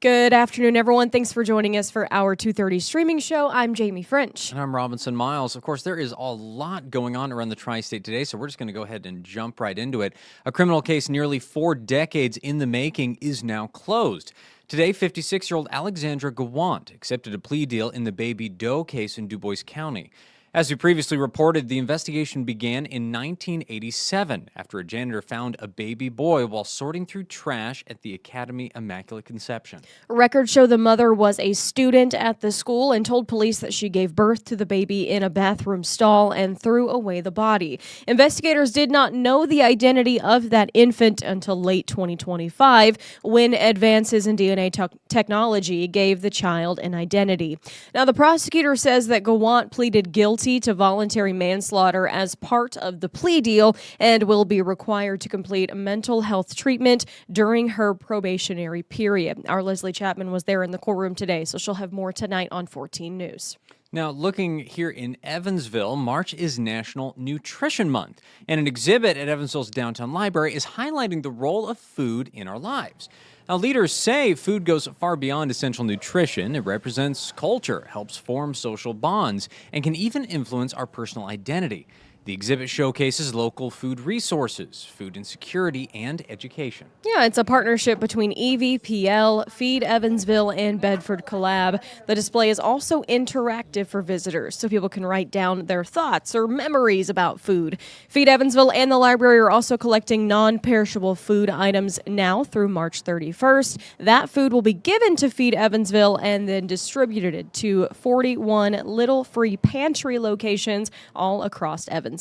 Good afternoon, everyone. Thanks for joining us for our 2:30 streaming show. I'm Jamie French. And I'm Robinson Miles. Of course, there is a lot going on around the tri-state today, so we're just going to go ahead and jump right into it. A criminal case nearly 4 decades in the making is now closed. Today, 56-year-old Alexandra Gawant accepted a plea deal in the Baby Doe case in Dubois County. As we previously reported, the investigation began in 1987 after a janitor found a baby boy while sorting through trash at the Academy Immaculate Conception. Records show the mother was a student at the school and told police that she gave birth to the baby in a bathroom stall and threw away the body. Investigators did not know the identity of that infant until late 2025 when advances in DNA technology gave the child an identity. Now, the prosecutor says that Gawant pleaded guilty to voluntary manslaughter as part of the plea deal and will be required to complete mental health treatment during her probationary period. Our Leslie Chapman was there in the courtroom today, so she'll have more tonight on 14 News. Now, looking here in Evansville, March is National Nutrition Month, and an exhibit at Evansville's downtown library is highlighting the role of food in our lives. Now, leaders say food goes far beyond essential nutrition. It represents culture, helps form social bonds, and can even influence our personal identity. The exhibit showcases local food resources, food insecurity, and education. Yeah, it's a partnership between EVPL, Feed Evansville, and Bedford Collab. The display is also interactive for visitors, so people can write down their thoughts or memories about food. Feed Evansville and the library are also collecting non-perishable food items now through March 31st. That food will be given to Feed Evansville and then distributed to 41 little free pantry locations all across Evansville.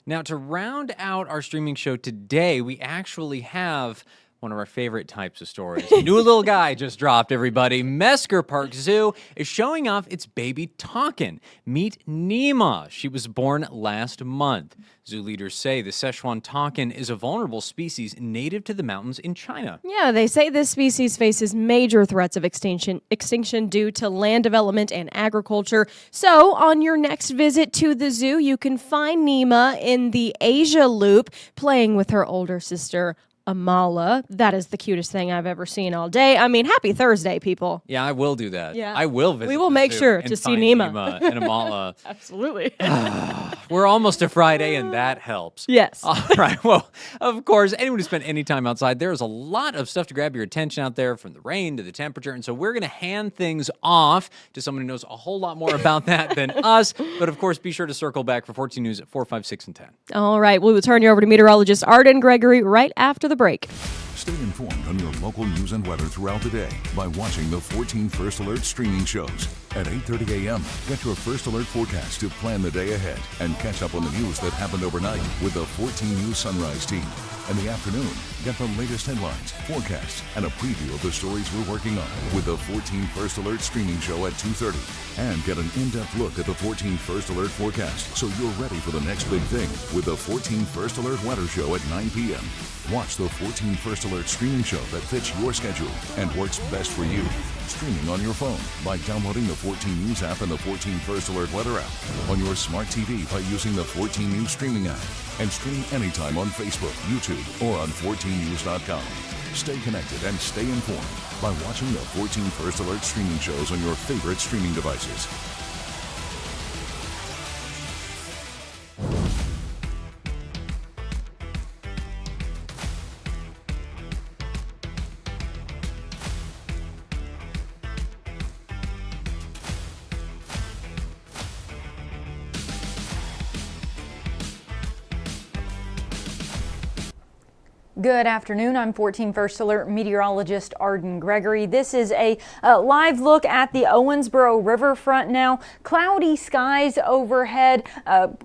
Now, to round out our streaming show today, we actually have one of our favorite types of stories. A new little guy just dropped, everybody. Mesker Park Zoo is showing off its baby takin. Meet Nima. She was born last month. Zoo leaders say the Sichuan takin is a vulnerable species native to the mountains in China. Yeah, they say this species faces major threats of extinction due to land development and agriculture. So, on your next visit to the zoo, you can find Nima in the Asia Loop playing with her older sister, Amala. That is the cutest thing I've ever seen all day. I mean, happy Thursday, people. Yeah, I will do that. Yeah. I will visit. We will make sure to see Nima. And Amala. Absolutely. We're almost to Friday, and that helps. Yes. All right. Well, of course, anyone who spent any time outside, there is a lot of stuff to grab your attention out there, from the rain to the temperature. And so we're going to hand things off to someone who knows a whole lot more about that than us. But of course, be sure to circle back for 14 News at 4, 5, 6, and 10. All right. We will turn you over to meteorologist Arden Gregory right after the break. Stay informed on your local news and weather throughout the day by watching the 14 First Alert streaming shows. At 8:30 a.m., get your First Alert forecast to plan the day ahead and catch up on the news that happened overnight with the 14 News Sunrise team. In the afternoon, get the latest headlines, forecasts, and a preview of the stories we're working on with the 14 First Alert streaming show at 2:30. And get an in-depth look at the 14 First Alert forecast so you're ready for the next big thing with the 14 First Alert weather show at 9 p.m. Watch the 14 First Alert streaming show that fits your schedule and works best for you. Streaming on your phone by downloading the 14 News app and the 14 First Alert weather app. On your smart TV by using the 14 News streaming app. And stream anytime on Facebook, YouTube, or on 14news.com. Stay connected and stay informed by watching the 14 First Alert streaming shows on your favorite streaming devices. Good afternoon. I'm 14 First Alert meteorologist Arden Gregory. This is a live look at the Owensboro riverfront now. Cloudy skies overhead,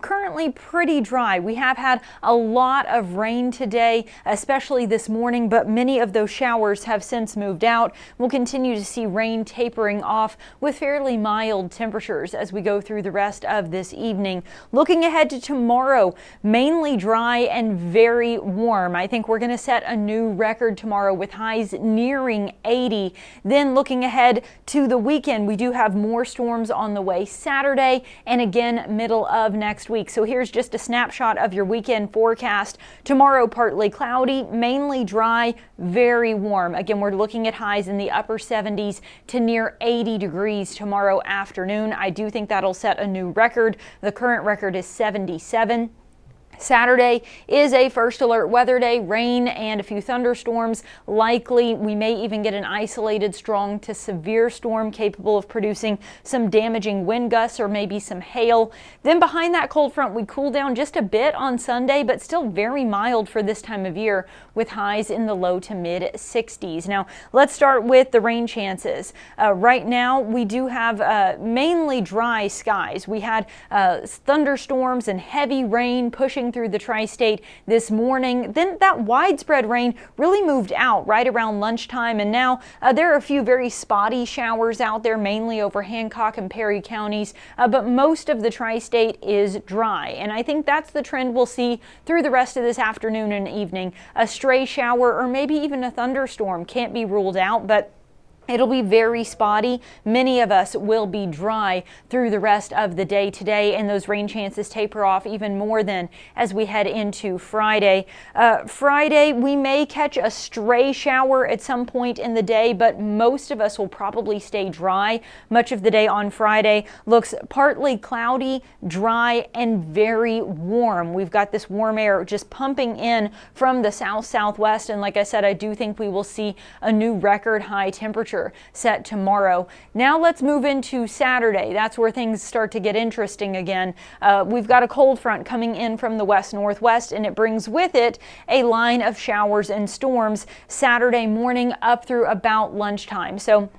currently pretty dry. We have had a lot of rain today, especially this morning, but many of those showers have since moved out. We'll continue to see rain tapering off with fairly mild temperatures as we go through the rest of this evening. Looking ahead to tomorrow, mainly dry and very warm. I think we're going to set a new record tomorrow with highs nearing 80. Then looking ahead to the weekend, we do have more storms on the way Saturday and again middle of next week. So here's just a snapshot of your weekend forecast. Tomorrow, partly cloudy, mainly dry, very warm. Again, we're looking at highs in the upper 70s to near 80 degrees tomorrow afternoon. I do think that'll set a new record. The current record is 77. Saturday is a first alert weather day, rain and a few thunderstorms likely. We may even get an isolated strong to severe storm capable of producing some damaging wind gusts or maybe some hail. Then behind that cold front, we cool down just a bit on Sunday, but still very mild for this time of year with highs in the low to mid 60s. Now let's start with the rain chances. Right now we do have mainly dry skies. We had thunderstorms and heavy rain pushing through the tri-state this morning. Then that widespread rain really moved out right around lunchtime, and now there are a few very spotty showers out there, mainly over Hancock and Perry counties, but most of the tri-state is dry, and I think that's the trend we'll see through the rest of this afternoon and evening. A stray shower or maybe even a thunderstorm can't be ruled out, but it'll be very spotty. Many of us will be dry through the rest of the day today, and those rain chances taper off even more then as we head into Friday. Friday, we may catch a stray shower at some point in the day, but most of us will probably stay dry. Much of the day on Friday looks partly cloudy, dry, and very warm. We've got this warm air just pumping in from the south-southwest, and like I said, I do think we will see a new record high temperature set tomorrow. Now let's move into Saturday. That's where things start to get interesting again. We've got a cold front coming in from the west-northwest, and it brings with it a line of showers and storms Saturday morning up through about lunchtime. So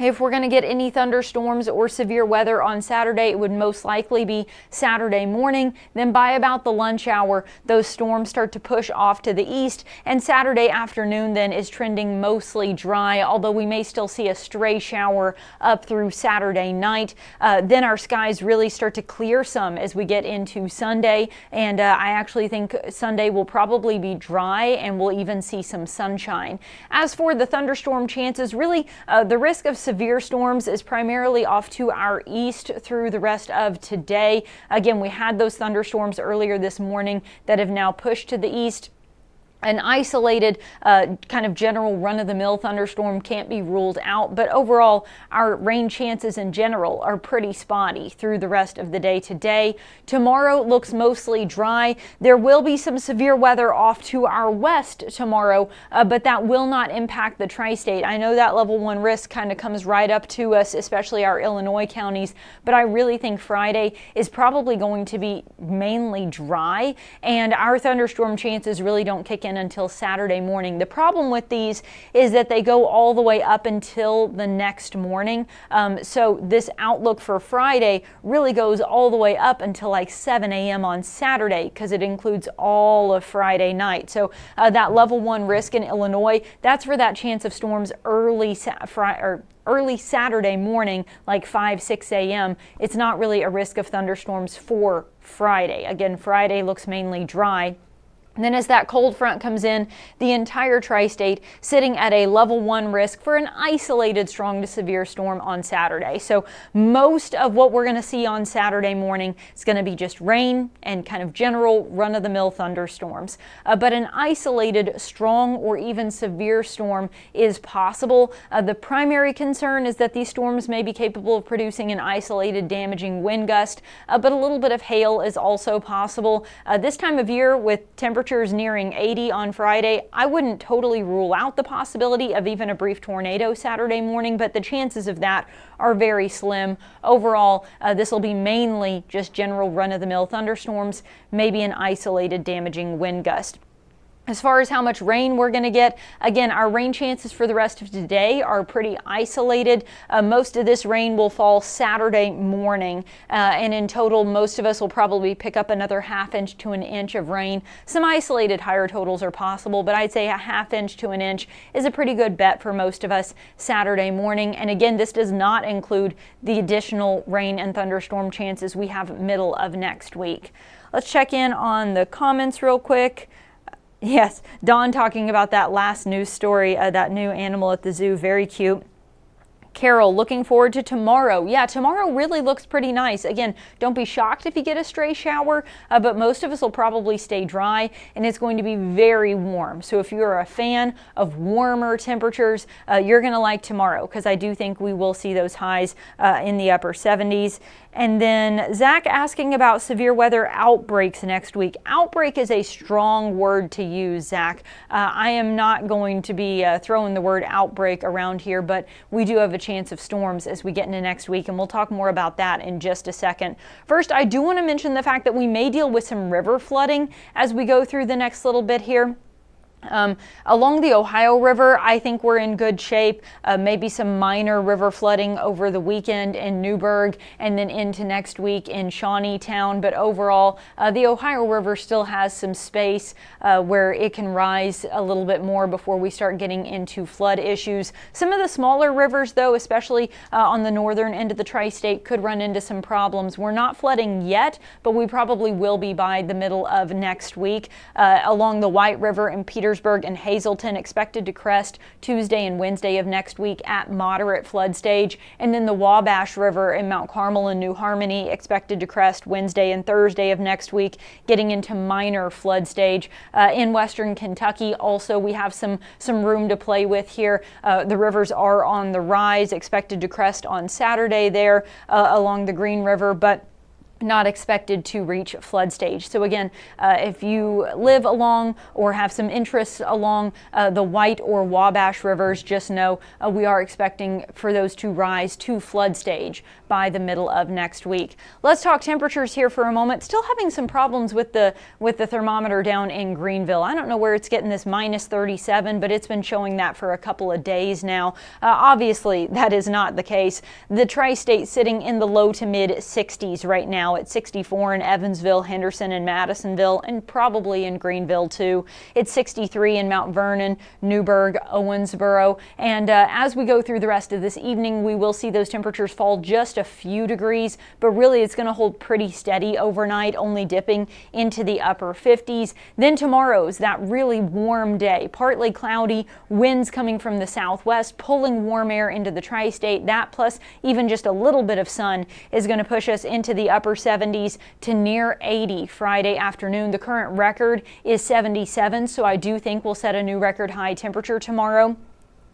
if we're going to get any thunderstorms or severe weather on Saturday, it would most likely be Saturday morning. Then by about the lunch hour, those storms start to push off to the east, and Saturday afternoon then is trending mostly dry, although we may still see a stray shower up through Saturday night. Then our skies really start to clear some as we get into Sunday, and I actually think Sunday will probably be dry and we'll even see some sunshine. As for the thunderstorm chances, really the risk of severe storms is primarily off to our east through the rest of today. Again, we had those thunderstorms earlier this morning that have now pushed to the east. An isolated kind of general run-of-the-mill thunderstorm can't be ruled out, but overall our rain chances in general are pretty spotty through the rest of the day today. Tomorrow looks mostly dry. There will be some severe weather off to our west tomorrow, but that will not impact the tri-state. I know that level 1 risk kind of comes right up to us, especially our Illinois counties, but I really think Friday is probably going to be mainly dry, and our thunderstorm chances really don't kick in until Saturday morning. The problem with these is that they go all the way up until the next morning. So this outlook for Friday really goes all the way up until like 7 a.m. on Saturday, because it includes all of Friday night. So that level 1 risk in Illinois, that's for that chance of storms early Saturday morning, like 5-6 a.m. It's not really a risk of thunderstorms for Friday. Again, Friday looks mainly dry. And then as that cold front comes in, the entire tri-state sitting at a level 1 risk for an isolated strong to severe storm on Saturday. So most of what we're going to see on Saturday morning is going to be just rain and kind of general run-of-the-mill thunderstorms. But an isolated strong or even severe storm is possible. The primary concern is that these storms may be capable of producing an isolated damaging wind gust, but a little bit of hail is also possible. This time of year with temperatures nearing 80 on Friday, I wouldn't totally rule out the possibility of even a brief tornado Saturday morning, but the chances of that are very slim. Overall, this will be mainly just general run-of-the-mill thunderstorms, maybe an isolated damaging wind gust. As far as how much rain we're going to get, again, our rain chances for the rest of today are pretty isolated. Most of this rain will fall Saturday morning, and in total, most of us will probably pick up another ½ inch to an inch of rain. Some isolated higher totals are possible, but I'd say a ½ inch to an inch is a pretty good bet for most of us Saturday morning. And again, this does not include the additional rain and thunderstorm chances we have middle of next week. Let's check in on the comments real quick. Yes, Dawn talking about that last news story, that new animal at the zoo, very cute. Carol, looking forward to tomorrow. Yeah, tomorrow really looks pretty nice. Again, don't be shocked if you get a stray shower, but most of us will probably stay dry, and it's going to be very warm. So if you're a fan of warmer temperatures, you're going to like tomorrow, because I do think we will see those highs in the upper 70s. And then Zach asking about severe weather outbreaks next week. Outbreak is a strong word to use, Zach. I am not going to be throwing the word outbreak around here, but we do have a chance of storms as we get into next week, and we'll talk more about that in just a second. First, I do want to mention the fact that we may deal with some river flooding as we go through the next little bit here. Along the Ohio River, I think we're in good shape. Maybe some minor river flooding over the weekend in Newburgh and then into next week in Shawneetown. But overall, the Ohio River still has some space where it can rise a little bit more before we start getting into flood issues. Some of the smaller rivers, though, especially on the northern end of the tri-state, could run into some problems. We're not flooding yet, but we probably will be by the middle of next week. Along the White River in Petersburg and Hazleton, expected to crest Tuesday and Wednesday of next week at moderate flood stage. And then the Wabash River in Mount Carmel and New Harmony, expected to crest Wednesday and Thursday of next week, getting into minor flood stage. In western Kentucky, also, we have some room to play with here. The rivers are on the rise, expected to crest on Saturday there along the Green River, but not expected to reach flood stage. So again, if you live along or have some interests along the White or Wabash rivers, just know we are expecting for those to rise to flood stage by the middle of next week. Let's talk temperatures here for a moment. Still having some problems with the thermometer down in Greenville. I don't know where it's getting this minus 37, but it's been showing that for a couple of days now. Obviously, that is not the case. The tri-state sitting in the low to mid 60s right now. It's 64 in Evansville, Henderson, and Madisonville, and probably in Greenville too. It's 63 in Mount Vernon, Newburgh, Owensboro, and as we go through the rest of this evening, we will see those temperatures fall just a few degrees, but really it's going to hold pretty steady overnight, only dipping into the upper 50s. Then tomorrow's that really warm day, partly cloudy, winds coming from the southwest, pulling warm air into the tri-state. That plus even just a little bit of sun is going to push us into the upper 70s to near 80 Friday afternoon. The current record is 77, so I do think we'll set a new record high temperature tomorrow.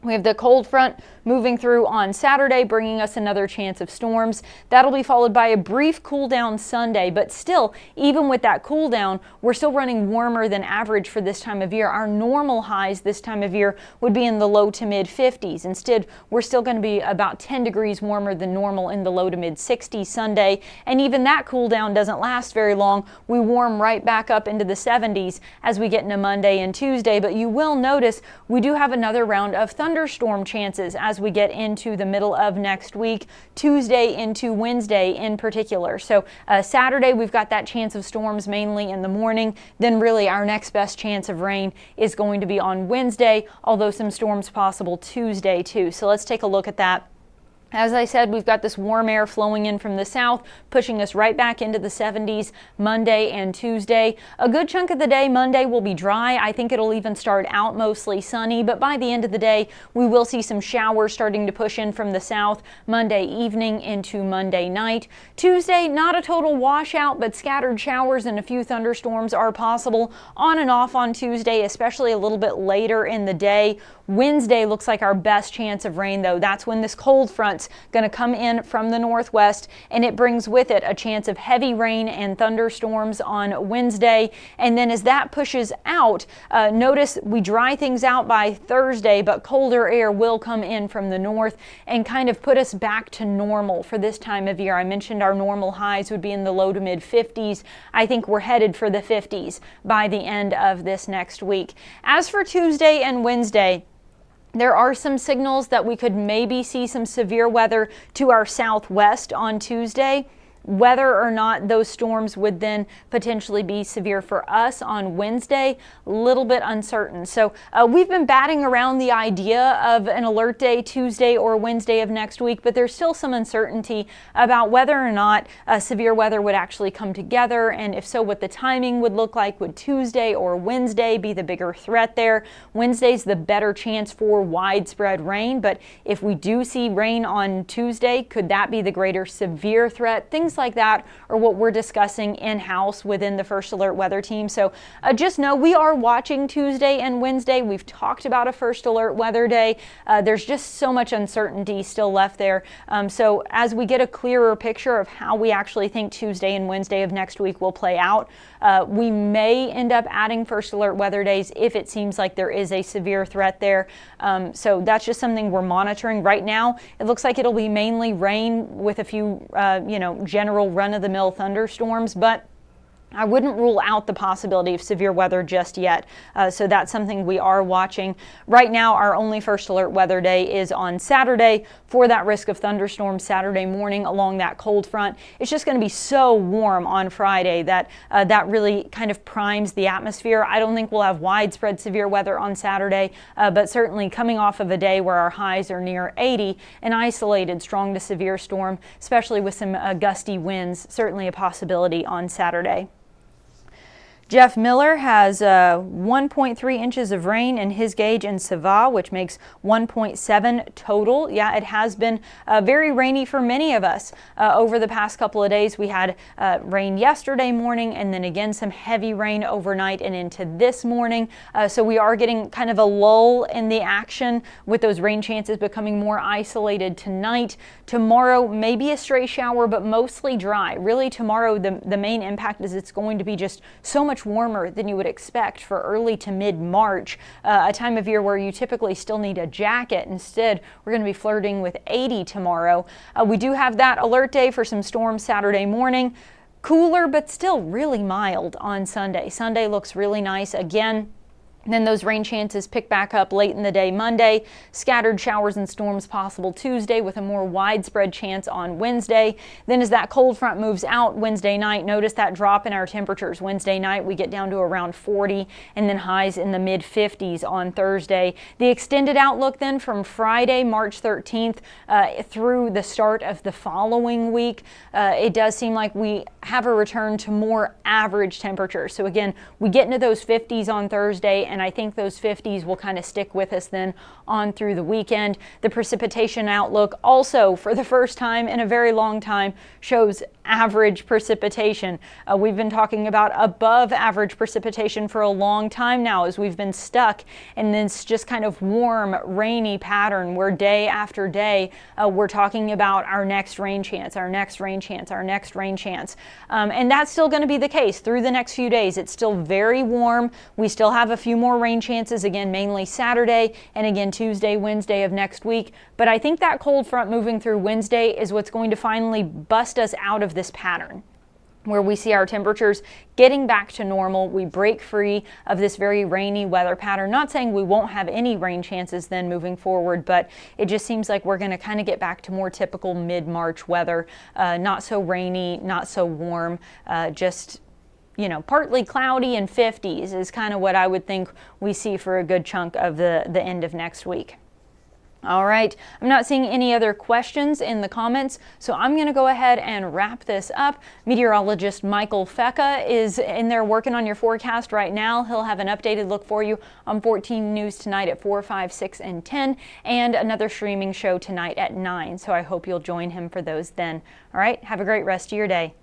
We have the cold front moving through on Saturday, bringing us another chance of storms. That'll be followed by a brief cool down Sunday, but still, even with that cool down, we're still running warmer than average for this time of year. Our normal highs this time of year would be in the low to mid 50s. Instead, we're still going to be about 10 degrees warmer than normal in the low to mid 60s Sunday, and even that cool down doesn't last very long. We warm right back up into the 70s as we get into Monday and Tuesday, but you will notice we do have another round of thunderstorm chances as we get into the middle of next week, Tuesday into Wednesday in particular. So Saturday, we've got that chance of storms mainly in the morning. Then really our next best chance of rain is going to be on Wednesday, although some storms possible Tuesday too. So let's take a look at that. As I said, we've got this warm air flowing in from the south, pushing us right back into the 70s Monday and Tuesday. A good chunk of the day Monday will be dry. I think it'll even start out mostly sunny, but by the end of the day, we will see some showers starting to push in from the south Monday evening into Monday night. Tuesday, not a total washout, but scattered showers and a few thunderstorms are possible on and off on Tuesday, especially a little bit later in the day. Wednesday looks like our best chance of rain, though. That's when this cold front's going to come in from the northwest, and it brings with it a chance of heavy rain and thunderstorms on Wednesday. And then as that pushes out, notice we dry things out by Thursday, but colder air will come in from the north and kind of put us back to normal for this time of year. I mentioned our normal highs would be in the low to mid 50s. I think we're headed for the 50s by the end of this next week. As for Tuesday and Wednesday, there are some signals that we could maybe see some severe weather to our southwest on Tuesday. Whether or not those storms would then potentially be severe for us on Wednesday, a little bit uncertain. So we've been batting around the idea of an alert day Tuesday or Wednesday of next week, but there's still some uncertainty about whether or not severe weather would actually come together, and if so, what the timing would look like. Would Tuesday or Wednesday be the bigger threat there? Wednesday's the better chance for widespread rain, but if we do see rain on Tuesday, could that be the greater severe threat? Things like that are what we're discussing in-house within the First Alert Weather Team. So just know we are watching Tuesday and Wednesday. We've talked about a First Alert Weather Day. There's just so much uncertainty still left there. So as we get a clearer picture of how we actually think Tuesday and Wednesday of next week will play out, we may end up adding First Alert Weather Days if it seems like there is a severe threat there. So that's just something we're monitoring right now. It looks like it'll be mainly rain with a few, general run-of-the-mill thunderstorms, but I wouldn't rule out the possibility of severe weather just yet. So that's something we are watching. Right now, our only First Alert Weather Day is on Saturday for that risk of thunderstorms Saturday morning along that cold front. It's just going to be so warm on Friday that that really kind of primes the atmosphere. I don't think we'll have widespread severe weather on Saturday, but certainly coming off of a day where our highs are near 80, an isolated strong to severe storm, especially with some gusty winds, certainly a possibility on Saturday. Jeff Miller has 1.3 inches of rain in his gauge in Sava, which makes 1.7 total. Yeah, it has been very rainy for many of us over the past couple of days. We had rain yesterday morning and then again some heavy rain overnight and into this morning. So we are getting kind of a lull in the action with those rain chances becoming more isolated tonight. Tomorrow, maybe a stray shower, but mostly dry. Really, tomorrow, the main impact is it's going to be just so much warmer than you would expect for early to mid-March, a time of year where you typically still need a jacket. Instead, we're going to be flirting with 80 tomorrow. We do have that alert day for some storms Saturday morning. Cooler, but still really mild on Sunday. Sunday looks really nice again. Then those rain chances pick back up late in the day Monday. Scattered showers and storms possible Tuesday with a more widespread chance on Wednesday. Then as that cold front moves out Wednesday night, notice that drop in our temperatures. Wednesday night we get down to around 40 and then highs in the mid 50s on Thursday. The extended outlook then from Friday, March 13th through the start of the following week, it does seem like we have a return to more average temperatures. So again, we get into those 50s on Thursday, and I think those 50s will kind of stick with us then on through the weekend. The precipitation outlook also, for the first time in a very long time, shows average precipitation. We've been talking about above average precipitation for a long time now, as we've been stuck in this just kind of warm, rainy pattern where day after day we're talking about our next rain chance, our next rain chance, our next rain chance. And that's still going to be the case through the next few days. It's still very warm. We still have a few more rain chances, again, mainly Saturday and again Tuesday, Wednesday of next week. But I think that cold front moving through Wednesday is what's going to finally bust us out of this pattern, where we see our temperatures getting back to normal. We break free of this very rainy weather pattern. Not saying we won't have any rain chances then moving forward, but it just seems like we're going to kind of get back to more typical mid-March weather. Not so rainy, not so warm, just partly cloudy and 50s is kind of what I would think we see for a good chunk of the end of next week. All right, I'm not seeing any other questions in the comments, so I'm going to go ahead and wrap this up. Meteorologist Michael Fecka is in there working on your forecast right now. He'll have an updated look for you on 14 News tonight at 4, 5, 6, and 10, and another streaming show tonight at 9. So I hope you'll join him for those then. All right, have a great rest of your day.